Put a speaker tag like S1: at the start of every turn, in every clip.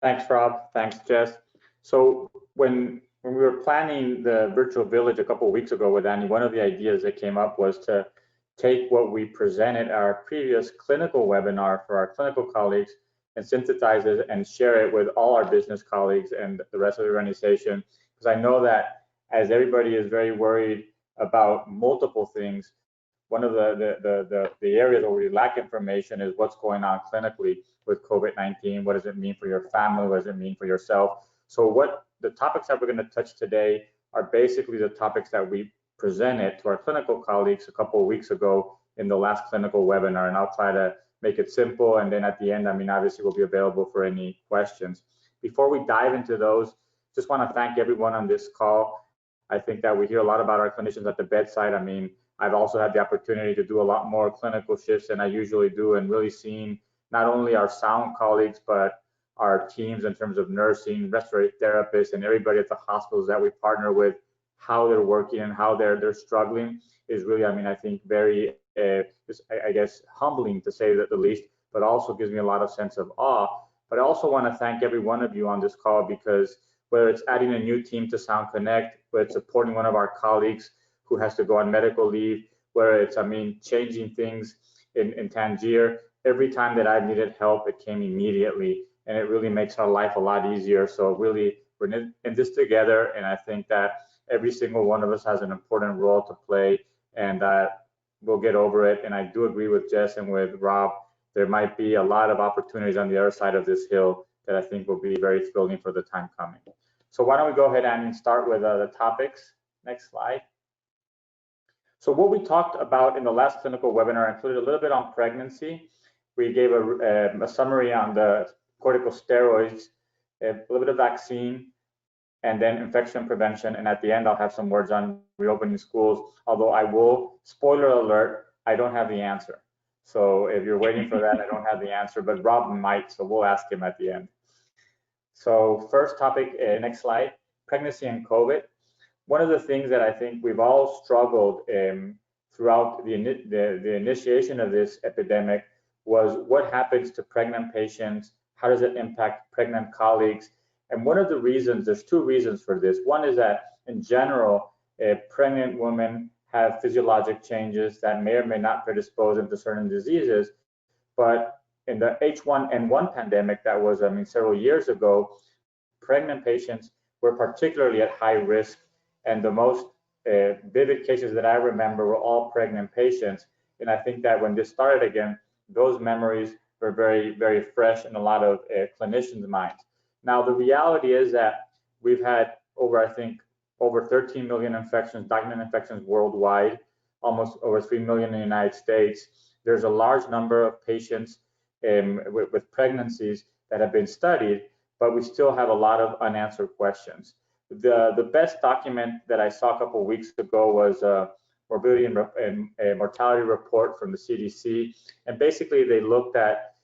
S1: Thanks, Rob. Thanks, Jess. So when we were planning the virtual village a couple of weeks ago with Annie, one of the ideas that came up was to take what we presented our previous clinical webinar for our clinical colleagues and synthesize it and share it with all our business colleagues and the rest of the organization. Because I know that as everybody is very worried about multiple things, one of the areas where we lack information is what's going on clinically with COVID-19. What does it mean for your family? What does it mean for yourself? So what the topics that we're going to touch today are basically the topics that we presented to our clinical colleagues a couple of weeks ago in the last clinical webinar, and I'll try to make it simple. And then at the end, I mean, obviously we'll be available for any questions. Before we dive into those, just want to thank everyone on this call. I think that we hear a lot about our clinicians at the bedside. I mean, I've also had the opportunity to do a lot more clinical shifts than I usually do, and really seeing not only our sound colleagues, but our teams in terms of nursing, respiratory therapists, and everybody at the hospitals that we partner with, how they're working and how they're struggling is really, I mean, I think very, I guess, humbling to say that the least, but also gives me a lot of sense of awe. But I also want to thank every one of you on this call, because whether it's adding a new team to Sound Connect, whether it's supporting one of our colleagues who has to go on medical leave, whether it's, I mean, changing things in Tangier, every time that I've needed help, it came immediately, and it really makes our life a lot easier. So really, we're in this together, and I think that every single one of us has an important role to play, and we'll get over it. And I do agree with Jess and with Rob, there might be a lot of opportunities on the other side of this hill that I think will be very thrilling for the time coming. So why don't we go ahead and start with the topics. Next slide. So what we talked about in the last clinical webinar included a little bit on pregnancy. We gave a summary on the corticosteroids, a little bit of vaccine, and then infection prevention. And at the end, I'll have some words on reopening schools, although I will, spoiler alert, I don't have the answer. So if you're waiting for that, I don't have the answer, but Rob might, so we'll ask him at the end. So first topic, next slide, pregnancy and COVID. One of the things that I think we've all struggled throughout the initiation of this epidemic was what happens to pregnant patients, how does it impact pregnant colleagues? And one of the reasons, there's two reasons for this. One is that in general, pregnant women have physiologic changes that may or may not predispose them to certain diseases. But in the H1N1 pandemic that was, I mean, several years ago, pregnant patients were particularly at high risk. And the most vivid cases that I remember were all pregnant patients. And I think that when this started again, those memories were very, very fresh in a lot of clinicians' minds. Now, the reality is that we've had I think, over 13 million infections, documented infections worldwide, almost over 3 million in the United States. There's a large number of patients with pregnancies that have been studied, but we still have a lot of unanswered questions. The best document that I saw a couple of weeks ago was a morbidity and mortality report from the CDC. And basically they looked at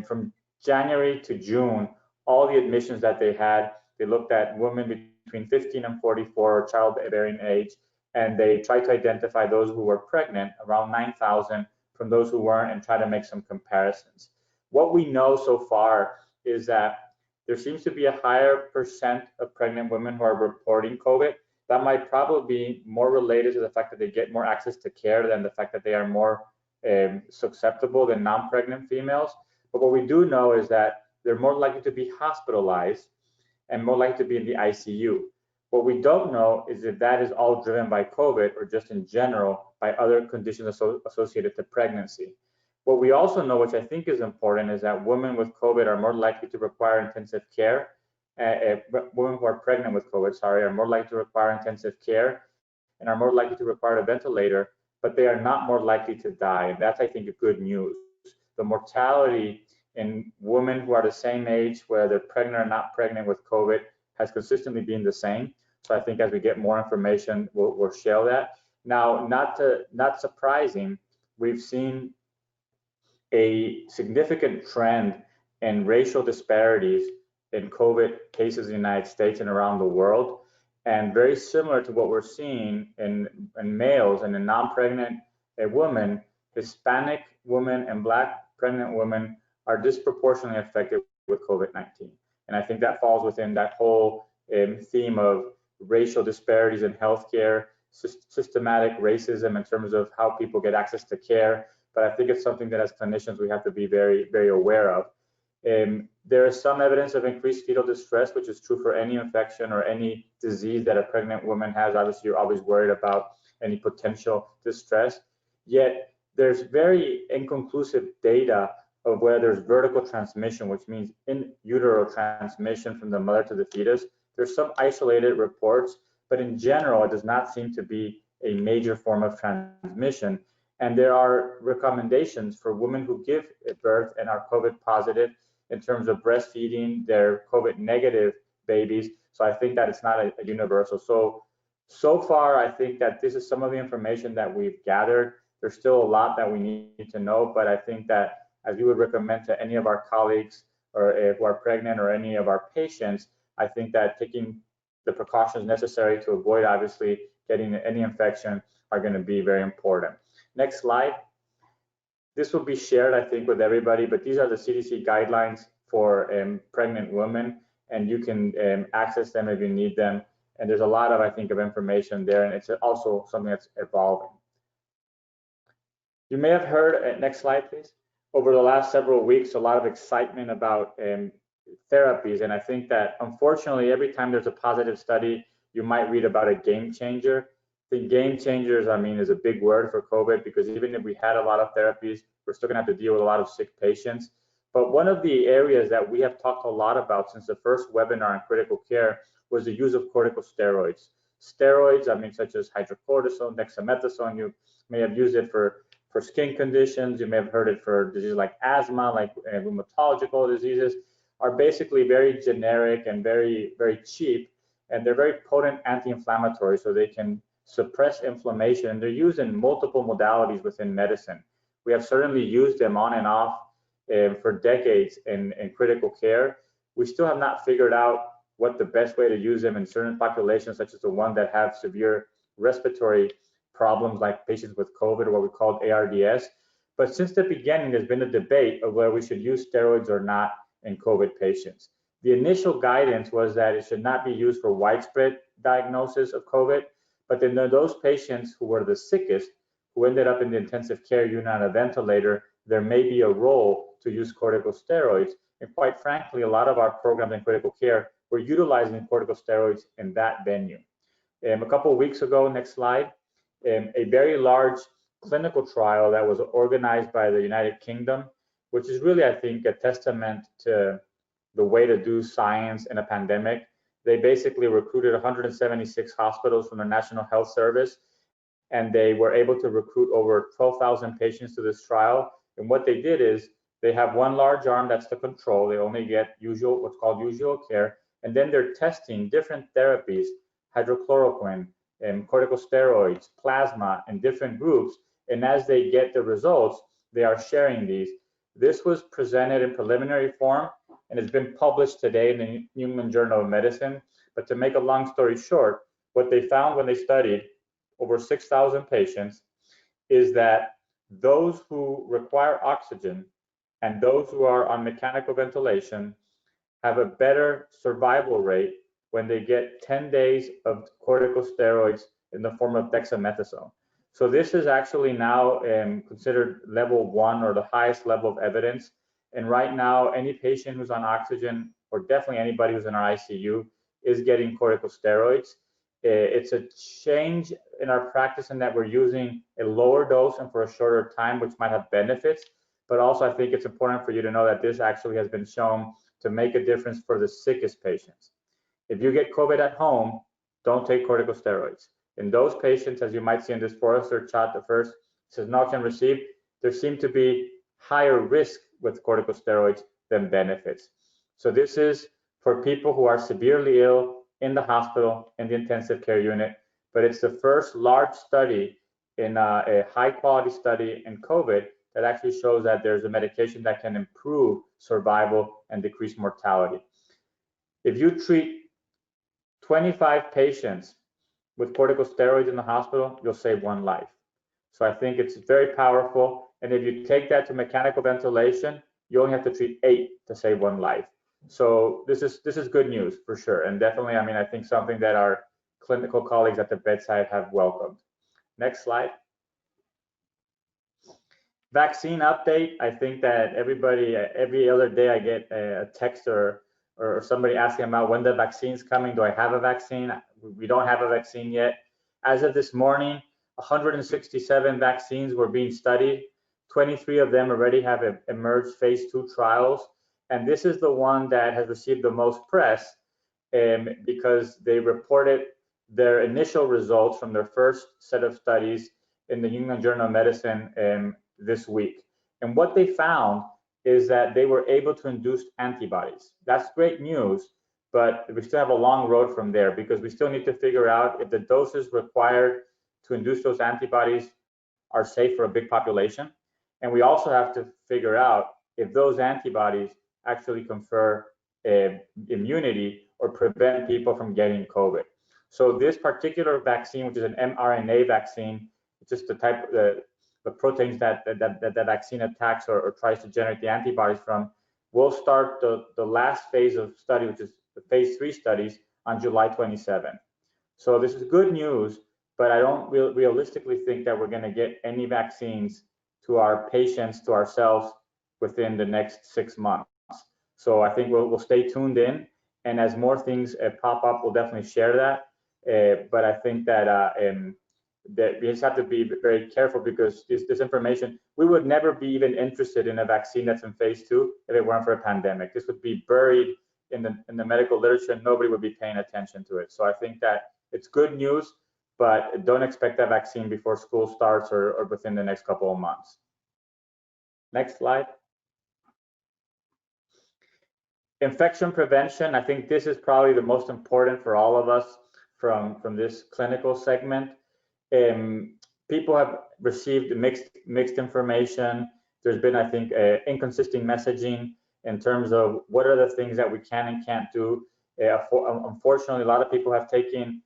S1: from January to June, all the admissions that they had. They looked at women between 15 and 44, childbearing age, and they tried to identify those who were pregnant, around 9,000, from those who weren't, and try to make some comparisons. What we know so far is that there seems to be a higher percent of pregnant women who are reporting COVID. That might probably be more related to the fact that they get more access to care than the fact that they are more susceptible than non-pregnant females. But what we do know is that they're more likely to be hospitalized and more likely to be in the ICU. What we don't know is if that is all driven by COVID or just in general by other conditions associated to pregnancy. What we also know, which I think is important, is that women with COVID are more likely to require intensive care. Women who are pregnant with COVID, are more likely to require intensive care and are more likely to require a ventilator, but they are not more likely to die. And that's, I think, good news. The mortality in women who are the same age, whether they're pregnant or not pregnant with COVID, has consistently been the same. So I think as we get more information, we'll share that. Now, not surprising, we've seen a significant trend in racial disparities in COVID cases in the United States and around the world, and very similar to what we're seeing in males and in non-pregnant women, Hispanic women and Black pregnant women are disproportionately affected with COVID-19. And I think that falls within that whole theme of racial disparities in healthcare, systematic racism in terms of how people get access to care. But I think it's something that as clinicians we have to be very, very aware of. There is some evidence of increased fetal distress, which is true for any infection or any disease that a pregnant woman has. Obviously, you're always worried about any potential distress. Yet there's very inconclusive data of where there's vertical transmission, which means in utero transmission from the mother to the fetus. There's some isolated reports, but in general, it does not seem to be a major form of transmission. And there are recommendations for women who give birth and are COVID positive in terms of breastfeeding their COVID negative babies. So I think that it's not a universal. So far, I think that this is some of the information that we've gathered. There's still a lot that we need to know, but I think that as we would recommend to any of our colleagues or who are pregnant or any of our patients, I think that taking the precautions necessary to avoid obviously getting any infection are going to be very important. Next slide. This will be shared, I think, with everybody, but these are the CDC guidelines for pregnant women, and you can access them if you need them. And there's a lot of, I think, of information there, and it's also something that's evolving. You may have heard, next slide, please. Over the last several weeks, a lot of excitement about therapies, and I think that unfortunately, every time there's a positive study, you might read about a game changer. The game changers, I mean, is a big word for COVID, because even if we had a lot of therapies, we're still gonna have to deal with a lot of sick patients. But one of the areas that we have talked a lot about since the first webinar on critical care was the use of corticosteroids. Steroids, I mean, such as hydrocortisone, dexamethasone, you may have used it for skin conditions, you may have heard it for diseases like asthma, like rheumatological diseases, are basically very generic and very, very cheap, and they're very potent anti-inflammatory, so they can suppress inflammation, and they're used in multiple modalities within medicine. We have certainly used them on and off for decades in critical care. We still have not figured out what the best way to use them in certain populations, such as the one that have severe respiratory problems like patients with COVID, or what we call ARDS. But since the beginning, there's been a debate of whether we should use steroids or not in COVID patients. The initial guidance was that it should not be used for widespread diagnosis of COVID, but then those patients who were the sickest, who ended up in the intensive care unit on a ventilator, there may be a role to use corticosteroids. And quite frankly, a lot of our programs in critical care were utilizing corticosteroids in that venue. A couple of weeks ago, next slide, a very large clinical trial that was organized by the United Kingdom, which is really, I think, a testament to the way to do science in a pandemic. They basically recruited 176 hospitals from the National Health Service, and they were able to recruit over 12,000 patients to this trial. And what they did is they have one large arm, that's the control. They only get what's called usual care, and then they're testing different therapies, hydrochloroquine, and corticosteroids, plasma, in different groups. And as they get the results, they are sharing these. This was presented in preliminary form, and it's been published today in the New England Journal of Medicine. But to make a long story short, what they found when they studied over 6,000 patients is that those who require oxygen and those who are on mechanical ventilation have a better survival rate when they get 10 days of corticosteroids in the form of dexamethasone. So this is actually now considered level 1, or the highest level of evidence. And right now, any patient who's on oxygen, or definitely anybody who's in our ICU, is getting corticosteroids. It's a change in our practice in that we're using a lower dose and for a shorter time, which might have benefits. But also, I think it's important for you to know that this actually has been shown to make a difference for the sickest patients. If you get COVID at home, don't take corticosteroids. In those patients, as you might see in this Forrester chart, the first says Nalcan received, there seem to be higher risk with corticosteroids than benefits. So this is for people who are severely ill in the hospital, in the intensive care unit, but it's the first large study in a high quality study in COVID that actually shows that there's a medication that can improve survival and decrease mortality. If you treat 25 patients with corticosteroids in the hospital, you'll save one life. So I think it's very powerful. And if you take that to mechanical ventilation, you only have to treat 8 to save one life. So this is good news for sure, and definitely, I mean, I think something that our clinical colleagues at the bedside have welcomed. Next slide. Vaccine update. I think that everybody, every other day I get a text or somebody asking about when the vaccine's coming. Do I have a vaccine? We don't have a vaccine yet. As of this morning, 167 vaccines were being studied. 23 of them already have emerged phase 2 trials. And this is the one that has received the most press because they reported their initial results from their first set of studies in the New England Journal of Medicine this week. And what they found is that they were able to induce antibodies. That's great news, but we still have a long road from there because we still need to figure out if the doses required to induce those antibodies are safe for a big population. And we also have to figure out if those antibodies actually confer immunity or prevent people from getting COVID. So this particular vaccine, which is an mRNA vaccine, it's just the type of the proteins that vaccine attacks or tries to generate the antibodies from, will start the last phase of study, which is the phase 3 studies, on July 27. So this is good news, but I don't realistically think that we're going to get any vaccines to our patients, to ourselves, within the next 6 months. So I think we'll stay tuned in, and as more things pop up, we'll definitely share that. But I think that that we just have to be very careful because this information, we would never be even interested in a vaccine that's in phase 2 if it weren't for a pandemic. This would be buried in the medical literature and nobody would be paying attention to it. So I think that it's good news, but don't expect that vaccine before school starts or within the next couple of months. Next slide. Infection prevention, I think this is probably the most important for all of us from this clinical segment. People have received mixed information. There's been, I think, inconsistent messaging in terms of what are the things that we can and can't do. Unfortunately, a lot of people have taken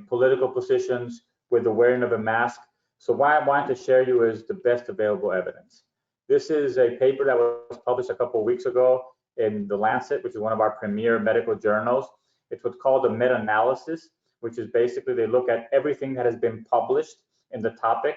S1: political positions with the wearing of a mask. So what I wanted to share you is the best available evidence. This is a paper that was published a couple of weeks ago in The Lancet, which is one of our premier medical journals. It's what's called a meta-analysis, which is basically they look at everything that has been published in the topic,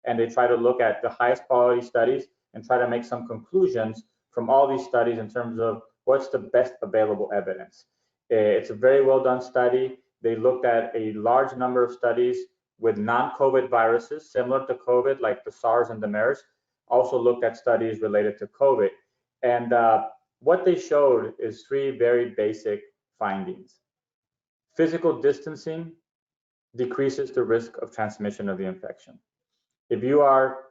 S1: and they try to look at the highest quality studies and try to make some conclusions from all these studies in terms of what's the best available evidence. It's a very well done study. They looked at a large number of studies with non-COVID viruses, similar to COVID, like the SARS and the MERS, also looked at studies related to COVID. And what they showed is 3 very basic findings. Physical distancing decreases the risk of transmission of the infection. If you are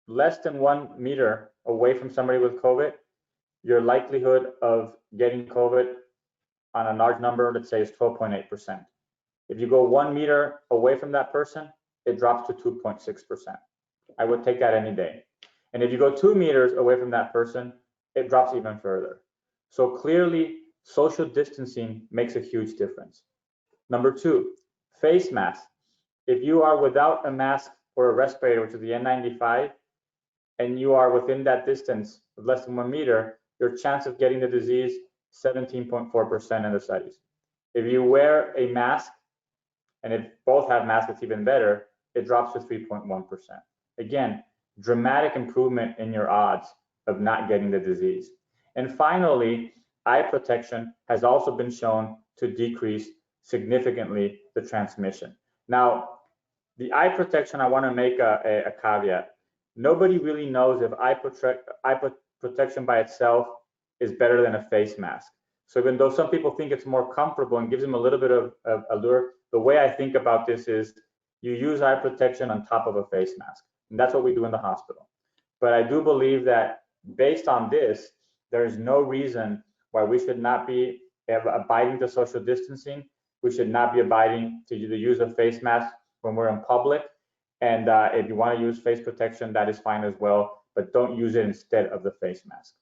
S1: less than 1 meter away from somebody with COVID, your likelihood of getting COVID on a large number, let's say, is 12.8%. If you go 1 meter away from that person, it drops to 2.6%. I would take that any day. And if you go 2 meters away from that person, it drops even further. So clearly, social distancing makes a huge difference. Number 2, face masks. If you are without a mask or a respirator, which is the N95, and you are within that distance of less than 1 meter, your chance of getting the disease, 17.4% in the studies. If you wear a mask, and if both have masks, it's even better, it drops to 3.1%. Again, dramatic improvement in your odds of not getting the disease. And finally, eye protection has also been shown to decrease significantly the transmission. Now, the eye protection, I want to make a caveat. Nobody really knows if eye protection by itself is better than a face mask. So even though some people think it's more comfortable and gives them a little bit of allure, the way I think about this is you use eye protection on top of a face mask. And that's what we do in the hospital. But I do believe that based on this, there is no reason why we should not be abiding to social distancing. We should not be abiding to the use of face masks when we're in public. And if you want to use face protection, that is fine as well, but don't use it instead of the face mask.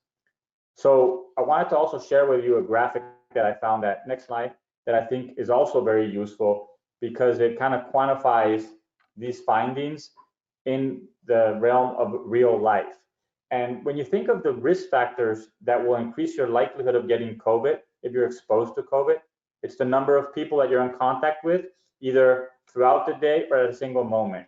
S1: So I wanted to also share with you a graphic that I found, that next slide, that I think is also very useful because it kind of quantifies these findings in the realm of real life. And when you think of the risk factors that will increase your likelihood of getting COVID, if you're exposed to COVID, it's the number of people that you're in contact with, either throughout the day or at a single moment.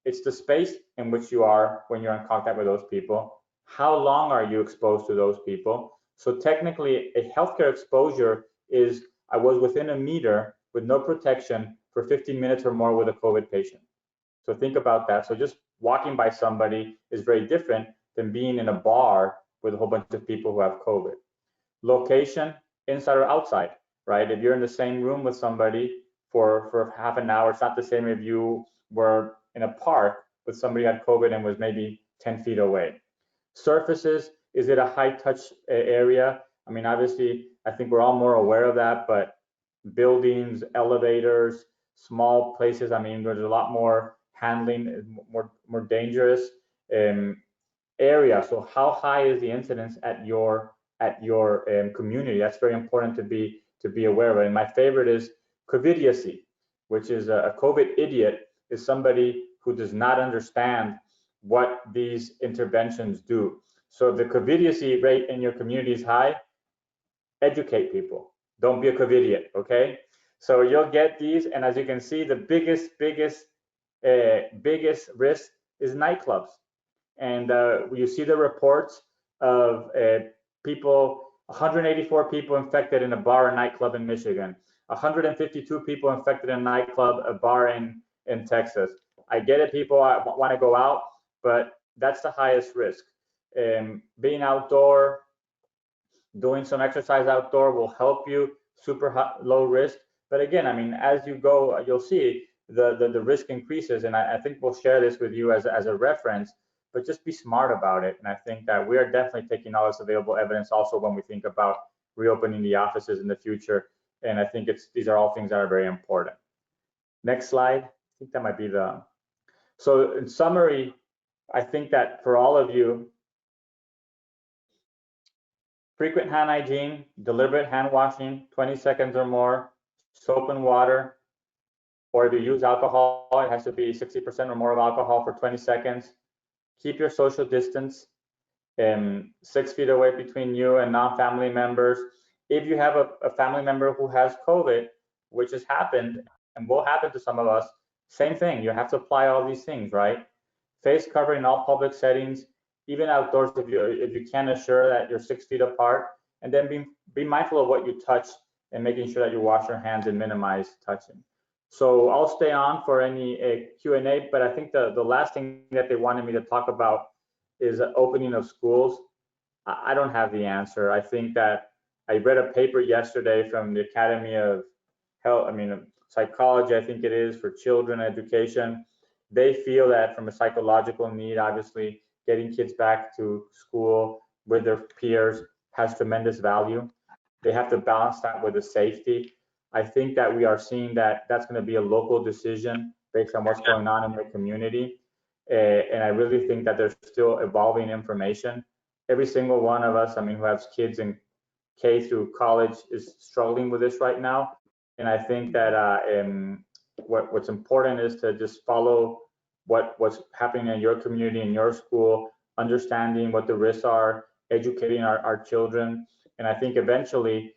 S1: It's the space in which you are when you're in contact with those people. How long are you exposed to those people? So technically, a healthcare exposure is I was within a meter with no protection for 15 minutes or more with a COVID patient. So think about that. So just walking by somebody is very different than being in a bar with a whole bunch of people who have COVID. Location, inside or outside, right? If you're in the same room with somebody for half an hour, it's not the same if you were in a park with somebody who had COVID and was maybe 10 feet away. Surfaces, is it a high touch area? I mean, obviously, I think we're all more aware of that, but buildings, elevators, small places, I mean, there's a lot more handling, more dangerous area. So how high is the incidence at your community? That's very important to be aware of. And my favorite is covidiacy, which is a COVID idiot, is somebody who does not understand what these interventions do. So if the covidiacy rate in your community is high, educate people. Don't be a covidiot, okay? So you'll get these, and as you can see, the biggest risk is nightclubs. And you see the reports of people, 184 people infected in a bar or nightclub in Michigan, 152 people infected in a nightclub, a bar in Texas. I get it, people want to go out, but that's the highest risk. Being outdoor, doing some exercise outdoor will help you, low risk. But again, I mean, as you go, you'll see the risk increases. And I think we'll share this with you as a reference, but just be smart about it. And I think that we are definitely taking all this available evidence also when we think about reopening the offices in the future. And I think these are all things that are very important. Next slide. I think that might be so in summary, I think that for all of you, frequent hand hygiene, deliberate hand washing, 20 seconds or more, soap and water, or if you use alcohol, it has to be 60% or more of alcohol for 20 seconds. Keep your social distance, 6 feet away between you and non-family members. If you have a family member who has COVID, which has happened and will happen to some of us, same thing, you have to apply all these things, right? Face covering in all public settings, even outdoors if you can assure that you're 6 feet apart, and then be mindful of what you touch and making sure that you wash your hands and minimize touching. So I'll stay on for any Q&A, but I think the last thing that they wanted me to talk about is the opening of schools. I don't have the answer. I think that I read a paper yesterday from the Academy of Psychology, I think it is, for children education. They feel that from a psychological need, obviously, getting kids back to school with their peers has tremendous value. They have to balance that with the safety. I think that we are seeing that that's going to be a local decision based on what's going on in the community. And I really think that there's still evolving information. Every single one of us, I mean, who has kids in K through college is struggling with this right now. And I think that what's important is to just follow what's happening in your community, in your school, understanding what the risks are, educating our children. And I think eventually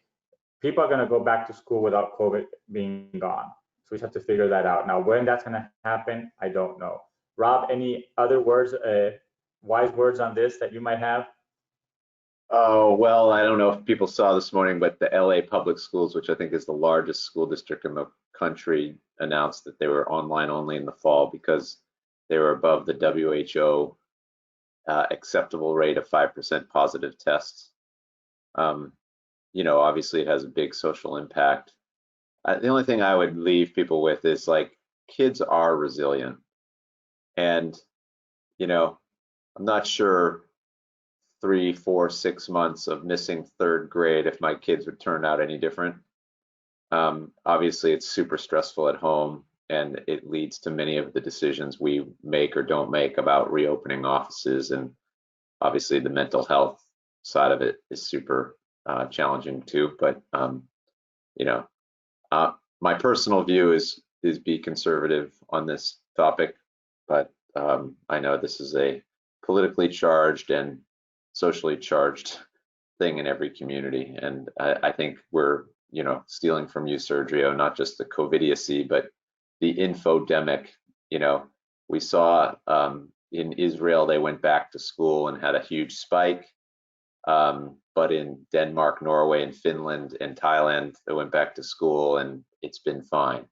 S1: people are going to go back to school without COVID being gone. So we just have to figure that out. Now, when that's going to happen, I don't know. Rob, any other words, wise words on this that you might have?
S2: Oh, well, I don't know if people saw this morning, but the LA Public Schools, which I think is the largest school district in the country, announced that they were online only in the fall because they were above the WHO acceptable rate of 5% positive tests. You know, obviously it has a big social impact. The only thing I would leave people with is, like, kids are resilient. And, you know, I'm not sure 3, 4, 6 months of missing 3rd grade if my kids would turn out any different. Obviously it's super stressful at home, and it leads to many of the decisions we make or don't make about reopening offices. And obviously the mental health side of it is super challenging too. But you know, my personal view is be conservative on this topic, but I know this is a politically charged and socially charged thing in every community. And I think we're, stealing from you, Sergio, not just the COVIDiacy, but the infodemic. We saw in Israel, they went back to school and had a huge spike. But in Denmark, Norway, and Finland, and Thailand, they went back to school and it's been fine.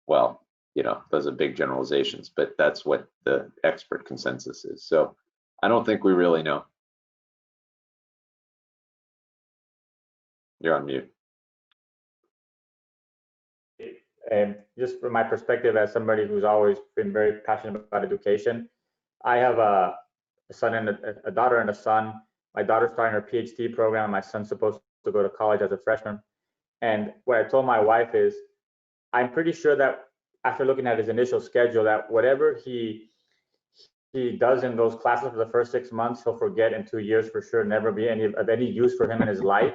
S2: Well, those are big generalizations, but that's what the expert consensus is. So I don't think we really know. You're on mute.
S1: And just from my perspective as somebody who's always been very passionate about education, I have a son and a daughter and a son. My daughter's starting her PhD program. My son's supposed to go to college as a freshman. And what I told my wife is, I'm pretty sure that after looking at his initial schedule, that whatever he does in those classes for the first 6 months, he'll forget in 2 years for sure, never be of any use for him in his life.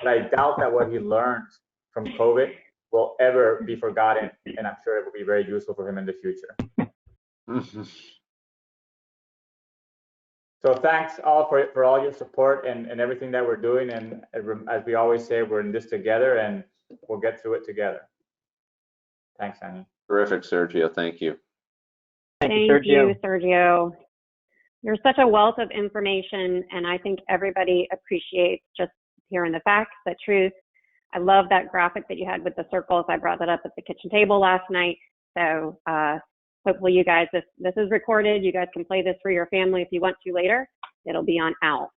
S1: But I doubt that what he learned from COVID will ever be forgotten, and I'm sure it will be very useful for him in the future. So thanks all for all your support and everything that we're doing. And as we always say, we're in this together and we'll get through it together. Thanks, Annie.
S2: Terrific, Sergio. Thank you.
S3: Thank you, Sergio. You're such a wealth of information, and I think everybody appreciates just hearing the facts, the truth. I love that graphic that you had with the circles. I brought that up at the kitchen table last night. So hopefully you guys, this is recorded. You guys can play this for your family if you want to later. It'll be on OWL.